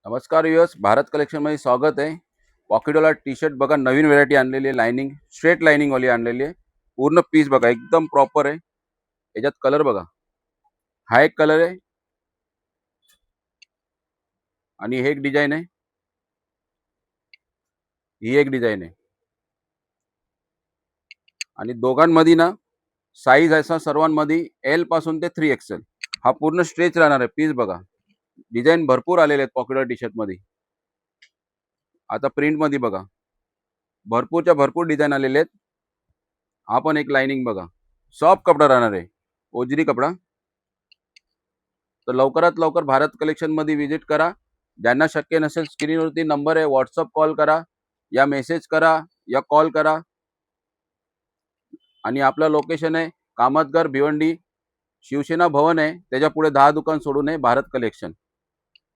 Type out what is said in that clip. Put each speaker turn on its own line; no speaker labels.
नमस्कार व्ह्यूअर्स, भारत कलेक्शनमध्ये स्वागत आहे. पॉकेटवाला टी शर्ट बघा, नवीन व्हेरायटी आणलेली आहे. लाइनिंग स्ट्रेट लाइनिंग वाली आणलेली आहे. पूर्ण पीस बघा, एकदम प्रॉपर आहे. याच्यात कलर बघा, हा एक कलर आहे आणि हे एक डिझाईन आहे. ही एक डिझाईन आहे आणि दोघांमध्ये ना साईज असा सर्वांमध्ये एल पासून ते 3XL हा पूर्ण स्ट्रेच राहणार आहे. पीस बघा, डिझाईन भरपूर आलेले आहेत पॉकेटवाला टी शर्ट मध्ये. आता प्रिंट मध्ये बघा, भरपूरच्या भरपूर डिझाईन आलेले आहेत. हा पण एक लाइनिंग बघा, सॉफ्ट कपडा राहणार आहे, ओजरी कपडा. तर लवकरात लवकर भारत कलेक्शन मध्ये विजिट करा. ज्यांना शक्य नसेल, स्क्रीनवरती नंबर आहे, व्हॉट्सअप कॉल करा या मेसेज करा या कॉल करा. आणि आपलं लोकेशन आहे कामतगर भिवंडी, शिवसेना भवन आहे, त्याच्या पुढे 10 दुकान सोडून आहे भारत कलेक्शन.